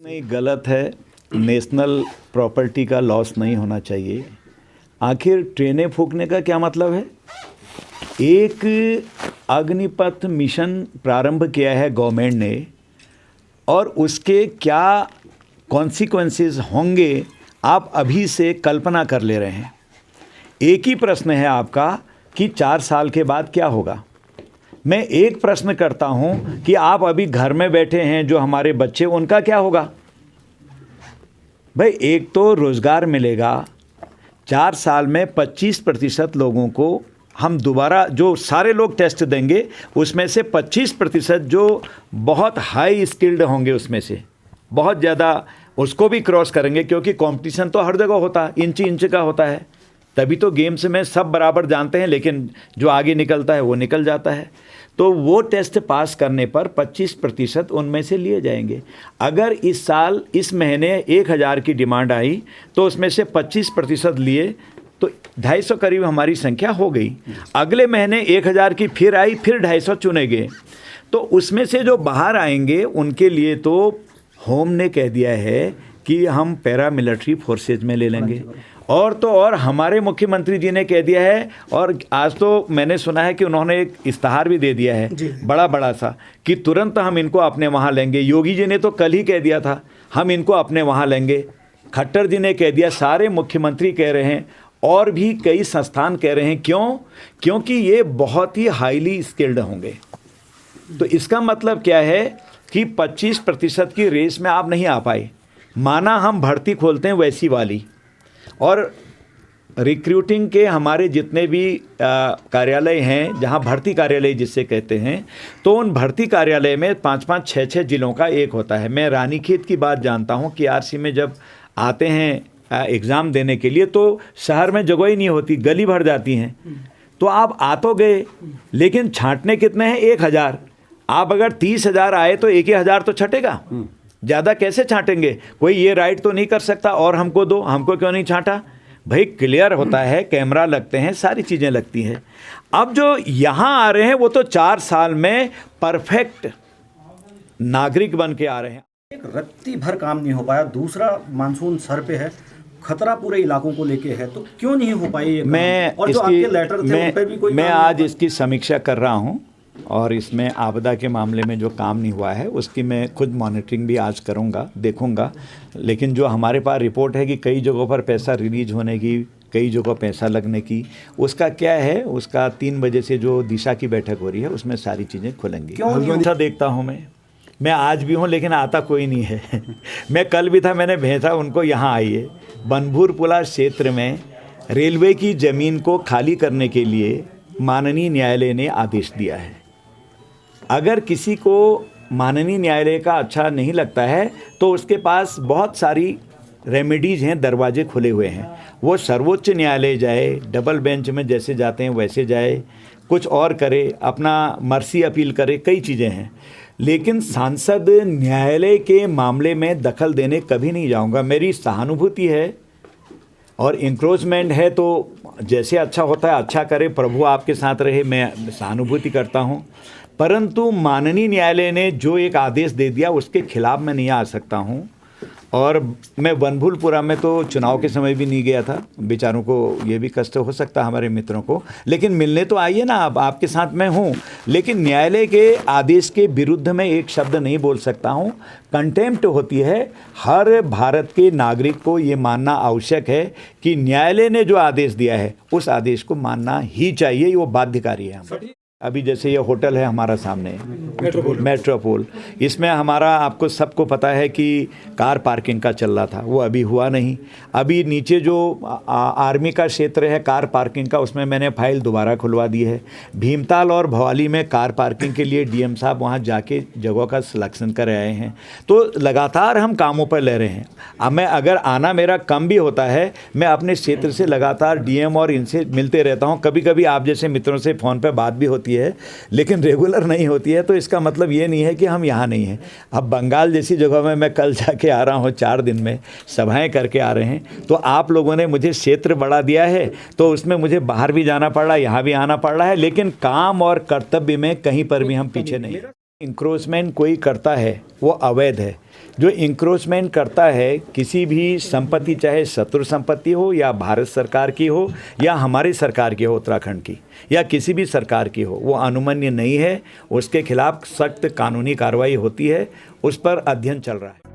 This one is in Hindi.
नहीं, गलत है। नेशनल प्रॉपर्टी का लॉस नहीं होना चाहिए। आखिर ट्रेनें फूकने का क्या मतलब है? एक अग्निपथ मिशन प्रारंभ किया है गवर्नमेंट ने, और उसके क्या कॉन्सिक्वेंसेस होंगे आप अभी से कल्पना कर ले रहे हैं। एक ही प्रश्न है आपका कि 4 साल के बाद क्या होगा। मैं एक प्रश्न करता हूं कि आप अभी घर में बैठे हैं, जो हमारे बच्चे, उनका क्या होगा? भाई, एक तो रोज़गार मिलेगा। 4 साल में 25% लोगों को हम दोबारा, जो सारे लोग टेस्ट देंगे उसमें से 25% जो बहुत हाई स्किल्ड होंगे, उसमें से बहुत ज़्यादा उसको भी क्रॉस करेंगे, क्योंकि कंपटीशन तो हर जगह होता है, इंच इंच का होता है। तभी तो गेम्स में सब बराबर जानते हैं, लेकिन जो आगे निकलता है वो निकल जाता है। तो वो टेस्ट पास करने पर 25% उनमें से लिए जाएंगे। अगर इस साल, इस महीने 1000 की डिमांड आई तो उसमें से 25% लिए तो 250 करीब हमारी संख्या हो गई। अगले महीने 1000 की फिर आई, फिर 250 चुने गए। तो उसमें से जो बाहर आएंगे उनके लिए तो होम ने कह दिया है कि हम पैरा मिलिट्री फोर्सेज में ले लेंगे। और तो और हमारे मुख्यमंत्री जी ने कह दिया है, और आज तो मैंने सुना है कि उन्होंने एक इश्तहार भी दे दिया है बड़ा सा, कि तुरंत हम इनको अपने वहाँ लेंगे। योगी जी ने तो कल ही कह दिया था हम इनको अपने वहाँ लेंगे। खट्टर जी ने कह दिया, सारे मुख्यमंत्री कह रहे हैं, और भी कई संस्थान कह रहे हैं। क्यों? क्योंकि ये बहुत ही हाईली स्किल्ड होंगे। तो इसका मतलब क्या है कि 25% की रेस में आप नहीं आ पाए। माना हम भर्ती खोलते हैं वैसी वाली, और रिक्रूटिंग के हमारे जितने भी कार्यालय हैं, जहां भर्ती कार्यालय जिससे कहते हैं, तो उन भर्ती कार्यालय में 5-5, 6-6 जिलों का एक होता है। मैं रानीखेत की बात जानता हूं कि आरसी में जब आते हैं एग्ज़ाम देने के लिए, तो शहर में जगह ही नहीं होती, गली भर जाती हैं। तो आप आ तो गए, लेकिन छांटने कितने हैं? 1000। आप अगर 30,000 आए तो 1,000 तो छटेगा। ज़्यादा कैसे छांटेंगे? कोई ये राइट तो नहीं कर सकता और हमको दो, हमको क्यों नहीं छांटा? भाई, क्लियर होता है, कैमरा लगते हैं, सारी चीज़ें लगती हैं। अब जो यहाँ आ रहे हैं वो तो 4 साल में परफेक्ट नागरिक बन के आ रहे हैं। एक रत्ती भर काम नहीं हो पाया। दूसरा मानसून सर पे है, खतरा पूरे इलाकों को लेके है, तो क्यों नहीं हो पाई ये काम? और जो आपके लेटर थे उन पे भी कोई मैं आज इसकी समीक्षा कर रहा हूँ, और इसमें आपदा के मामले में जो काम नहीं हुआ है उसकी मैं खुद मॉनिटरिंग भी आज करूँगा, देखूँगा। लेकिन जो हमारे पास रिपोर्ट है कि कई जगहों पर पैसा रिलीज होने की, कई जगह पैसा लगने की, उसका क्या है, उसका 3 बजे से जो दिशा की बैठक हो रही है उसमें सारी चीज़ें खुलेंगी। क्यों देखता हूँ मैं आज भी हूँ, लेकिन आता कोई नहीं है। मैं कल भी था, मैंने भेजा उनको, यहाँ आइए। बनभूरपुला क्षेत्र में रेलवे की ज़मीन को खाली करने के लिए माननीय न्यायालय ने आदेश दिया है। अगर किसी को माननीय न्यायालय का अच्छा नहीं लगता है तो उसके पास बहुत सारी रेमेडीज़ हैं, दरवाजे खुले हुए हैं। वो सर्वोच्च न्यायालय जाए, डबल बेंच में जैसे जाते हैं वैसे जाए, कुछ और करे, अपना मर्सी अपील करे, कई चीज़ें हैं। लेकिन सांसद न्यायालय के मामले में दखल देने कभी नहीं जाऊंगा। मेरी सहानुभूति है और इंक्रोचमेंट है, तो जैसे अच्छा होता है अच्छा करे, प्रभु आपके साथ रहे, मैं सहानुभूति करता हूँ। परंतु माननीय न्यायालय ने जो एक आदेश दे दिया उसके खिलाफ मैं नहीं आ सकता हूँ। और मैं बनभूलपुरा में तो चुनाव के समय भी नहीं गया था। बेचारों को ये भी कष्ट हो सकता है, हमारे मित्रों को, लेकिन मिलने तो आइए ना, अब आपके साथ मैं हूँ। लेकिन न्यायालय के आदेश के विरुद्ध में एक शब्द नहीं बोल सकता हूँ। कंटेम्प्ट होती है। हर भारत के नागरिक को ये मानना आवश्यक है कि न्यायालय ने जो आदेश दिया है उस आदेश को मानना ही चाहिए, वो बाध्यकारी है हमारा। अभी जैसे ये होटल है हमारा सामने, मेट्रोपोल, इसमें हमारा, आपको सबको पता है कि कार पार्किंग का चल रहा था, वो अभी हुआ नहीं। अभी नीचे जो आर्मी का क्षेत्र है कार पार्किंग का, उसमें मैंने फाइल दोबारा खुलवा दी है। भीमताल और भवाली में कार पार्किंग के लिए डीएम साहब वहाँ जाके जगह का सिलेक्शन कर आए हैं। तो लगातार हम कामों पर ले रहे हैं। अब मैं, अगर आना मेरा कम भी होता है, मैं अपने क्षेत्र से लगातार डीएम और इनसे मिलते रहता हूँ। कभी कभी आप जैसे मित्रों से फ़ोन पर बात भी होती है, लेकिन रेगुलर नहीं होती है। तो इसका मतलब ये नहीं है कि हम यहाँ नहीं हैं। अब बंगाल जैसी जगह में मैं कल जाके आ रहा हूँ, 4 दिन में सभाएं करके आ रहे हैं। तो आप लोगों ने मुझे क्षेत्र बढ़ा दिया है, तो उसमें मुझे बाहर भी जाना पड़ रहा है, यहाँ भी आना पड़ रहा है, लेकिन काम और कर्तव्य में कहीं पर भी हम पीछे नहीं। इंक्रोचमेंट कोई करता है वो अवैध है। जो इंक्रोचमेंट करता है किसी भी संपत्ति, चाहे शत्रु संपत्ति हो या भारत सरकार की हो या हमारी सरकार की हो, उत्तराखंड की या किसी भी सरकार की हो, वो अनुमन्य नहीं है। उसके खिलाफ सख्त कानूनी कार्रवाई होती है, उस पर अध्ययन चल रहा है।